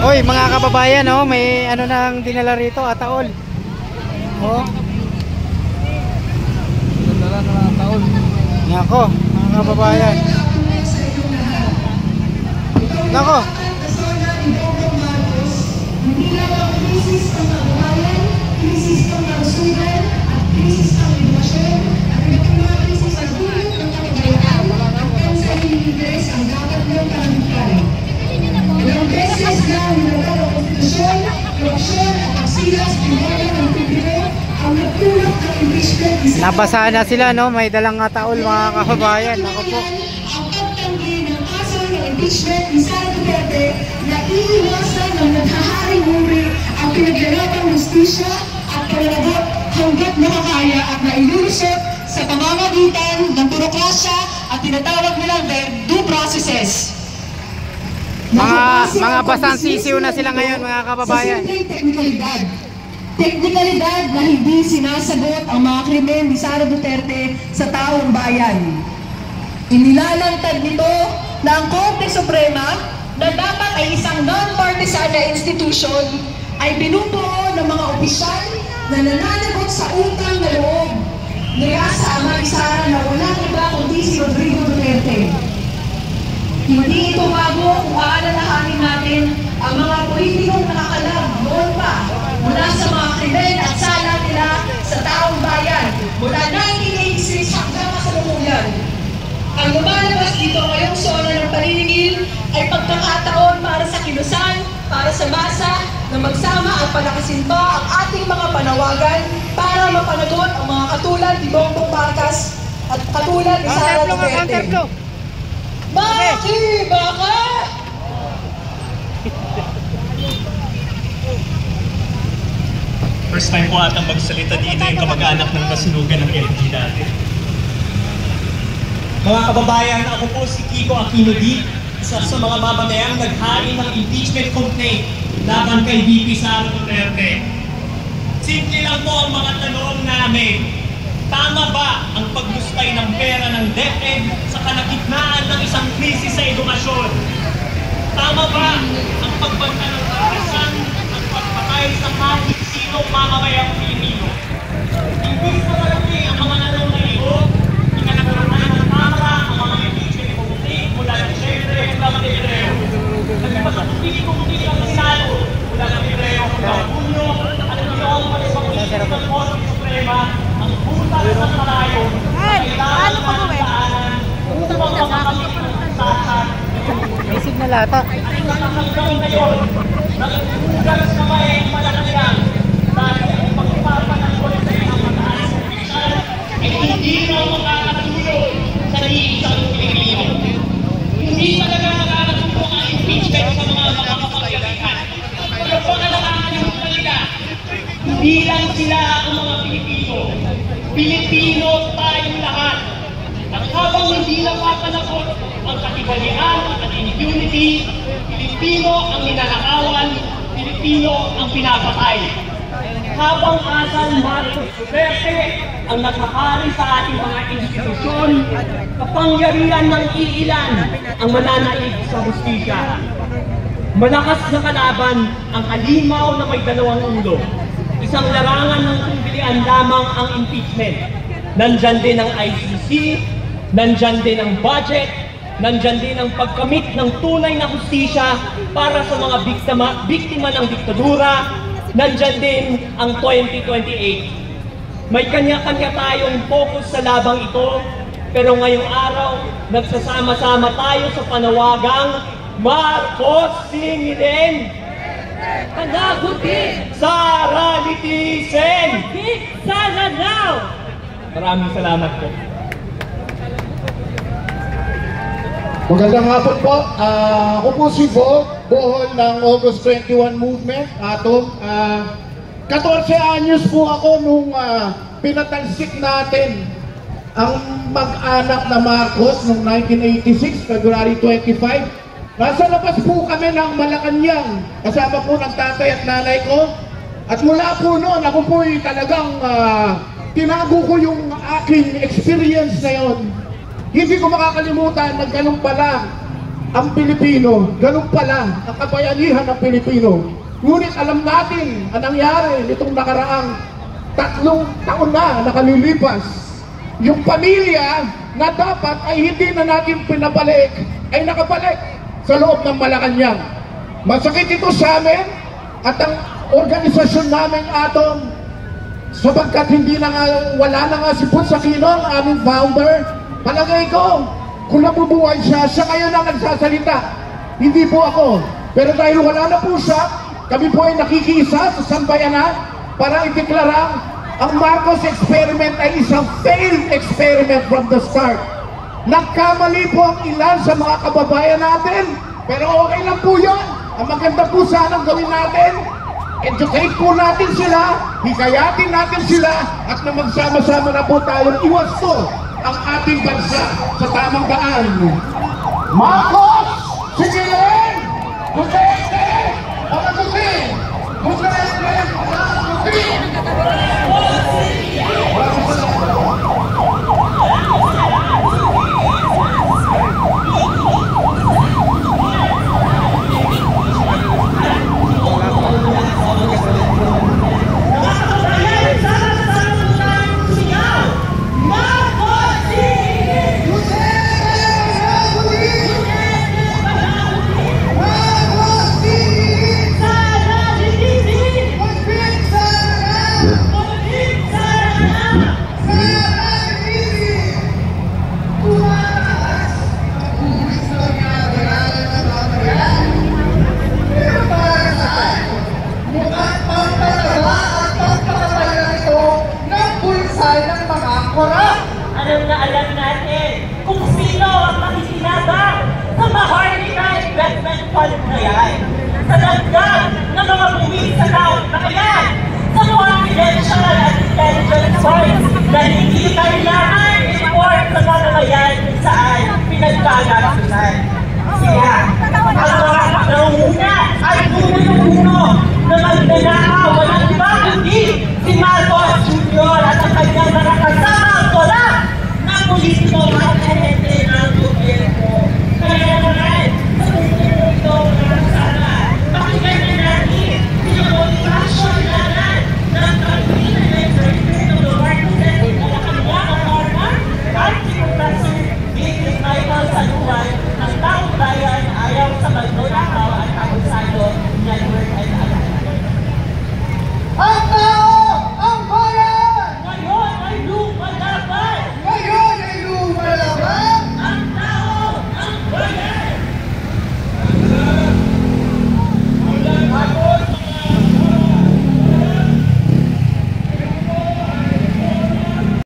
Hoy mga kababayan, oh, may ano nang dinala rito, ataol. Oh. Dinala na ataol. Nako, mga kababayan. Nako. Hindi lang ang krisis ng kababayan, krisis ng kalusugan, at krisis ng edukasyon, at mga krisis ang tulong ng kababayan, at sa interes ang dapat ng kalamitaran. Ilang beses na nilagal ang konstitusyon, korupsyon at pagsilas ng mga ng publiko ang nagtulak ng impeachment. Nabasahan na sila, no? May dalang taol mga kababayan. Ako po. Ang pagtanggi ng kaso ng impeachment ni Sara Duterte na iiwasan ng naghaharing muri ang pinaglalabang justisya at palabot hanggat makakaya at nailulusot sa pamamagitan ng burokrasya at tinatawag nilang due processes. Mga basang sisiw na sila ngayon mga kababayan. Teknikalidad na hindi sinasagot ang mga krimen ni Sara Duterte sa taong bayan. Inilalantad nito na ang Korte Suprema na dapat ay isang non-partisan na institution ay binubuo ng mga opisyal na nananagot sa utang na loob nila sa ama ni Sara na walang iba kundi si Rodrigo Duterte. Hindi ito bago kung aalalahanin natin ang mga politikong nakakalab noon pa mula sa mga krimen at sala nila sa taong bayan mula 1986 hanggang kasalukuyan. Ang lumalabas dito ngayong sona ng paniningil ay pagkakataon para sa kilusan, para sa masa na magsama at palakasin pa ang ating mga panawagan para mapanagot ang mga katulad ni Bongbong Marcos at katulad ni Sara Duterte. Baki! Baka! First time ko atang magsalita dito yung kamag-anak ng nasunugan ng LG dati. Mga kababayan, ako po si Kiko Aquino D, isa sa mga mamamayang naghain ng impeachment complaint laban kay VP Sara Duterte. Simple lang po ang mga tanong namin. Tama ba ang paglustay ng pera ng DepEd sa kalagitnaan ng isang krisis sa edukasyon? Tama ba ang pagbanta ng karahasan at pagpatay sa kahit sinong mamamayang Pilipino? Hindi sa malaki ang mga nanunaligo, ikalaglaman ng Kamara ang mga impeachment complaint mula ng Siyempre hanggang Pebrero. Nagpapatuloy kung hindi ang Senado mula ng Pebrero hanggang Hunyo, at iyong pag-isang ng Korte Suprema ang butas ng kalayo na kailangan ng daanan upang makakamit ng usasan. Isig na lata. Hanggang ngayon, nagpugas na may malakayang dahil ang pagpapanagod sa isang mataas na opisyal ay hindi na makakatulong sa iisang Pilipino. Hindi talaga makakatulong ang impeachment sa mga makakapagyarihan. Pero pangalakaan nila, hindi lang sila ang mga Pilipino. Pilipino tayong lahat. At habang hindi napapanakot ang katiwalian at impunity, Pilipino ang ninanakawan, Pilipino ang pinapatay. Habang asal Marcos Duterte ang nakahari sa ating mga institusyon, kapangyarihan ng iilan ang mananaig sa hustisya. Malakas na kalaban ang halimaw na may dalawang ulo. Isang larangan ng pumilian lamang ang impeachment. Nandyan din ang ICC, nandyan din ang budget, nandyan din ang pagkamit ng tunay na hustisya para sa mga biktima ng diktadura, nandyan din ang 2028. May kanya-kanya tayong focus sa labang ito, pero ngayong araw, nagsasama-sama tayo sa panawagang Marcos singilin! Panagutin! Sara litisin! Sara now! Maraming salamat po. Magandang hapon po. Ako po si Bohol ng August 21 Movement. 14 anyos po ako nung pinatalsik natin ang mag-anak na Marcos noong 1986, February 25. Nasa labas po kami ng Malacanang, kasama po ng tatay at nanay ko. At mula po noon, ako po talagang tinago ko yung aking experience na yun. Hindi ko makakalimutan, nagganong pala. ang Pilipino, ganun pala ang kabayanihan ng Pilipino. Ngunit alam natin ang nangyari nitong nakaraang 3 taon na nakalilipas. Yung pamilya na dapat ay hindi na natin pinabalik, ay nakabalik sa loob ng Malacanang. Masakit ito sa amin at ang organisasyon namin atong sapagkat hindi na nga, wala na nga si Putz Aquino, ang aming founder. Palagay ko, kung nabubuhay siya, siya ngayon ang nagsasalita. Hindi po ako. Pero dahil wala na po siya, kami po ay nakikiisa sa sambayanan para ideklarang ang Marcos experiment ay isang failed experiment from the start. Nagkamali po ang ilan sa mga kababayan natin, pero okay lang po yun. Ang maganda po sanang gawin natin, educate po natin sila, hikayatin natin sila, at na magsama-sama na po tayong iwasto ang ating bansa sa tamang daan. Marcos! Sigilen! Duterte! Panagutin! Duterte! Panagutin! Alam na alam natin kung sino ang makikinabang sa Maharlika Investment Fund na yan. Sa dagdag ng mga buwis sa taon na yan. Sa confidential at intelligence source na hindi kailangan i-report sa mamamayan kung saan pinagkagasunan. Sila